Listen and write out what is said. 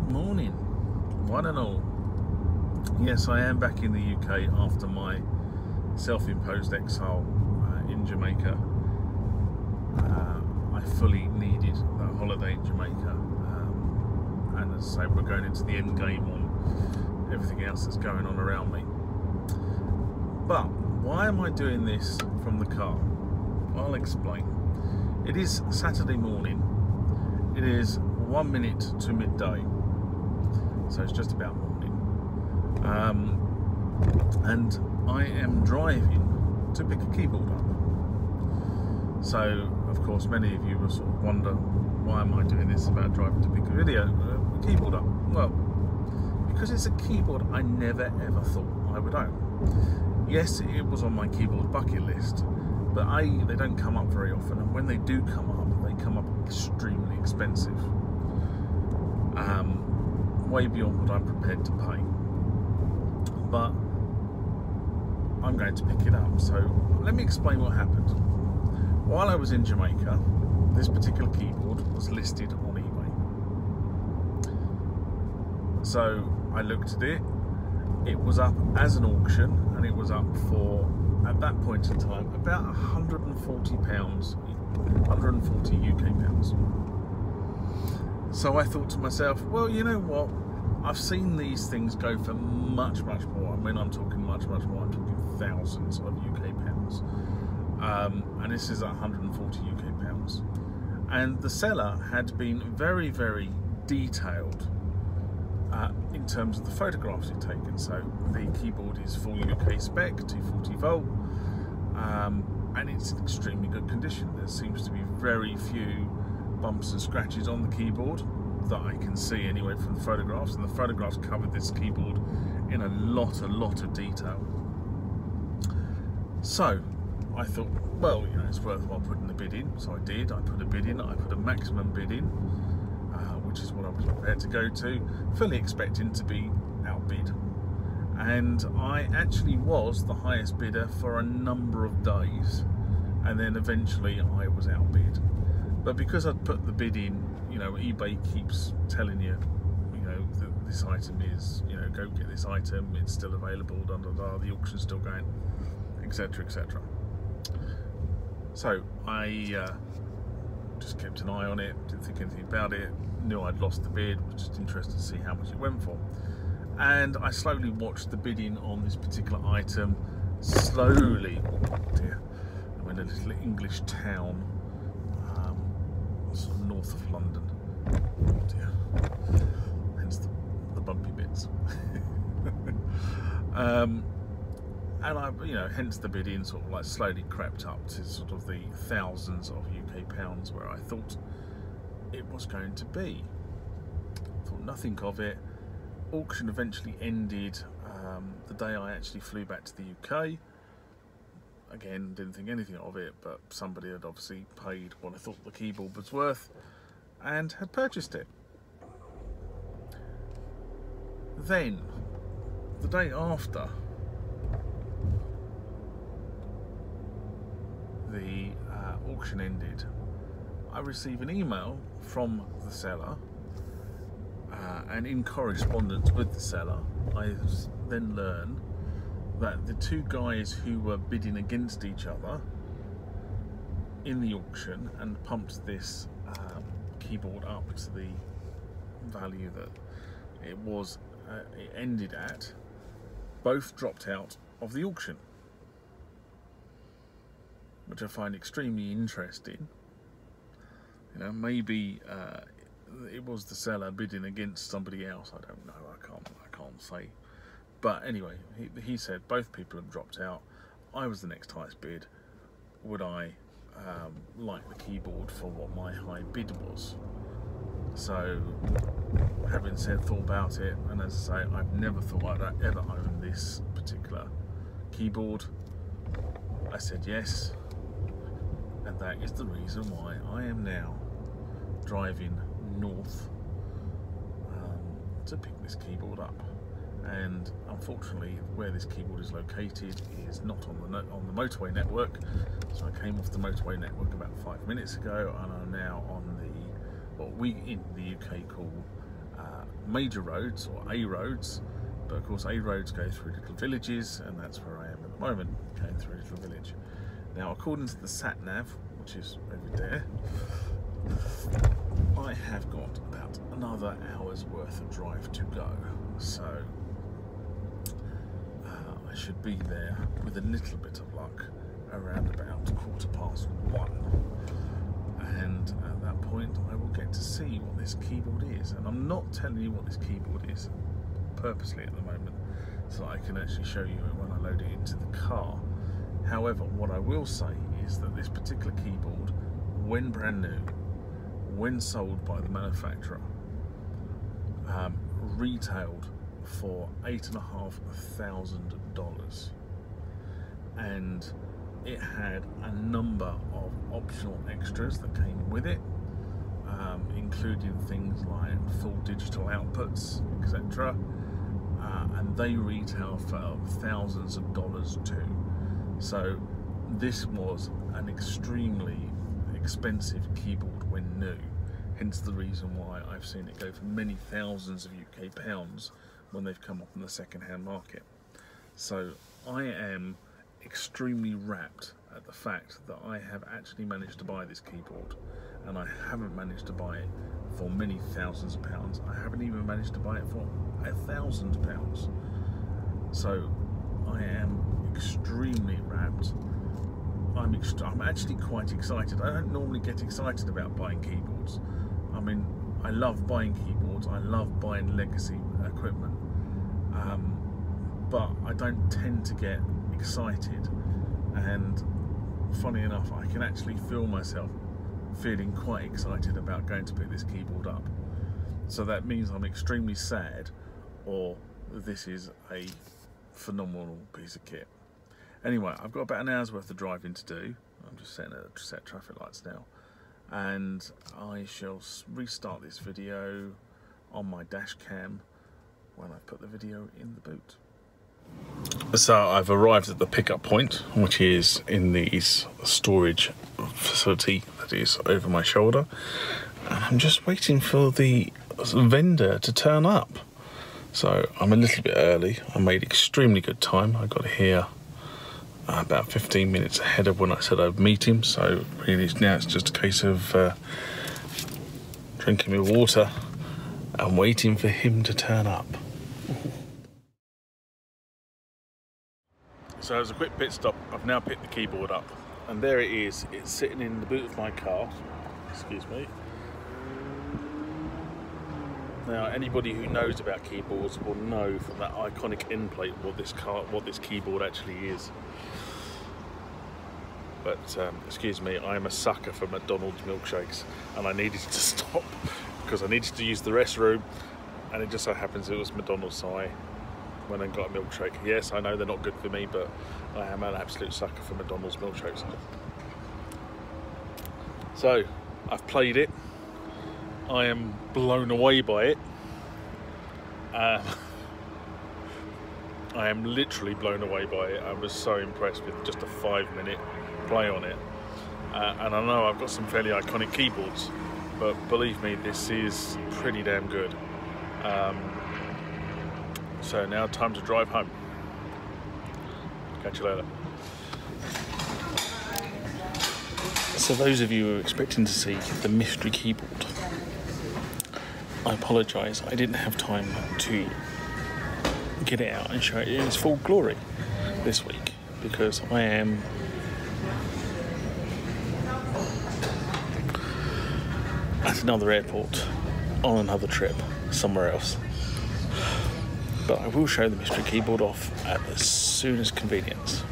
Morning, one and all. Yes, I am back in the UK after my self-imposed exile in Jamaica. I fully needed that holiday in Jamaica, and as I say, we're going into the end game on everything else that's going on around me. But why am I doing this from the car? I'll explain. It is Saturday morning. It is 1 minute to midday, so it's just about morning, and I am driving to pick a keyboard up. So of course many of you will sort of wonder, why am I doing this about driving to pick a keyboard up? Well, because it's a keyboard I never ever thought I would own. Yes, it was on my keyboard bucket list, but they don't come up very often, and when they do come up, they come up extremely expensive. Way beyond what I'm prepared to pay. But I'm going to pick it up. So let me explain what happened. While I was in Jamaica, this particular keyboard was listed on eBay. So I looked at it. It was up as an auction, and it was up for, at that point in time, about £140, 140 UK pounds. So I thought to myself, well, you know what? I've seen these things go for much, much more. I mean, I'm talking much, much more. I'm talking thousands of UK pounds. And this is 140 UK pounds. And the seller had been very, very detailed in terms of the photographs he'd taken. So the keyboard is full UK spec, 240 volt, and it's in extremely good condition. There seems to be very few bumps and scratches on the keyboard that I can see anyway from the photographs, and the photographs covered this keyboard in a lot of detail. So I thought, well, you know, it's worthwhile putting the bid in. So I did. I put a bid in. I put a maximum bid in, which is what I was prepared to go to, fully expecting to be outbid. And I actually was the highest bidder for a number of days, and then eventually I was outbid. But because I'd put the bid in, you know, eBay keeps telling you, you know, that this item is, you know, go get this item, it's still available, the auction's still going, etc, etc. So I just kept an eye on it, didn't think anything about it, knew I'd lost the bid, was just interested to see how much it went for. And I slowly watched the bidding on this particular item, slowly, oh dear, I'm in a little English town, sort of north of London. Oh dear. Hence the bumpy bits. And I, you know, hence the bidding sort of like slowly crept up to sort of the thousands of UK pounds where I thought it was going to be. Thought nothing of it. Auction eventually ended the day I actually flew back to the UK. Again, didn't think anything of it, but somebody had obviously paid what I thought the keyboard was worth and had purchased it. Then, the day after, the auction ended, I received an email from the seller, and in correspondence with the seller, I then learned that the two guys who were bidding against each other in the auction and pumped this keyboard up to the value that it ended at, both dropped out of the auction, which I find extremely interesting. You know, maybe it was the seller bidding against somebody else. I don't know. I can't say. But anyway, he said both people have dropped out. I was the next highest bid. Would I like the keyboard for what my high bid was? So, having thought about it, and as I say, I've never thought I'd ever own this particular keyboard. I said yes, and that is the reason why I am now driving north to pick this keyboard up. And unfortunately, where this keyboard is located is not on the motorway network. So I came off the motorway network about 5 minutes ago, and I'm now on the what we in the UK call major roads or A roads, but of course A roads go through little villages, and that's where I am at the moment, going through a little village. Now, according to the sat nav, which is over there, I have got about another hour's worth of drive to go, so I should be there with a little bit of luck around about 1:15, and at that point I will get to see what this keyboard is. And I'm not telling you what this keyboard is purposely at the moment, so I can actually show you it when I load it into the car. However, what I will say is that this particular keyboard, when brand new, when sold by the manufacturer, retailed for $8,500, and it had a number of optional extras that came with it, including things like full digital outputs, etc. And they retail for thousands of dollars too. So this was an extremely expensive keyboard when new, hence the reason why I've seen it go for many thousands of UK pounds when they've come up in the second-hand market. So I am extremely rapt at the fact that I have actually managed to buy this keyboard, and I haven't managed to buy it for many thousands of pounds. I haven't even managed to buy it for £1,000. So I am extremely rapt. I'm actually quite excited. I don't normally get excited about buying keyboards. I mean, I love buying keyboards, I love buying legacy equipment, but I don't tend to get excited, and funny enough, I can actually feel myself feeling quite excited about going to pick this keyboard up. So that means I'm extremely sad, or this is a phenomenal piece of kit. Anyway, I've got about an hour's worth of driving to do. I'm just setting a set traffic lights now, and I shall restart this video on my dash cam when I put the video in the boot. So I've arrived at the pickup point, which is in the storage facility that is over my shoulder, and I'm just waiting for the vendor to turn up. So I'm a little bit early. I made extremely good time. I got here about 15 minutes ahead of when I said I'd meet him, so really now it's just a case of drinking my water and waiting for him to turn up. So as a quick pit stop, I've now picked the keyboard up, and there it is. It's sitting in the boot of my car. Excuse me. Now, anybody who knows about keyboards will know from that iconic end plate what this keyboard actually is. But excuse me, I am a sucker for McDonald's milkshakes, and I needed to stop because I needed to use the restroom, and it just so happens it was McDonald's, so I went and got a milkshake. Yes, I know they're not good for me, but I am an absolute sucker for McDonald's milkshakes. So I've played it. I am blown away by it. I am literally blown away by it. I was so impressed with just a 5-minute play on it. And I know I've got some fairly iconic keyboards, but believe me, this is pretty damn good. So now time to drive home. Catch you later. So those of you who are expecting to see the mystery keyboard, I apologise, I didn't have time to get it out and show it in its full glory this week, because I am at another airport on another trip somewhere else. But I will show the mystery keyboard off at the soonest convenience.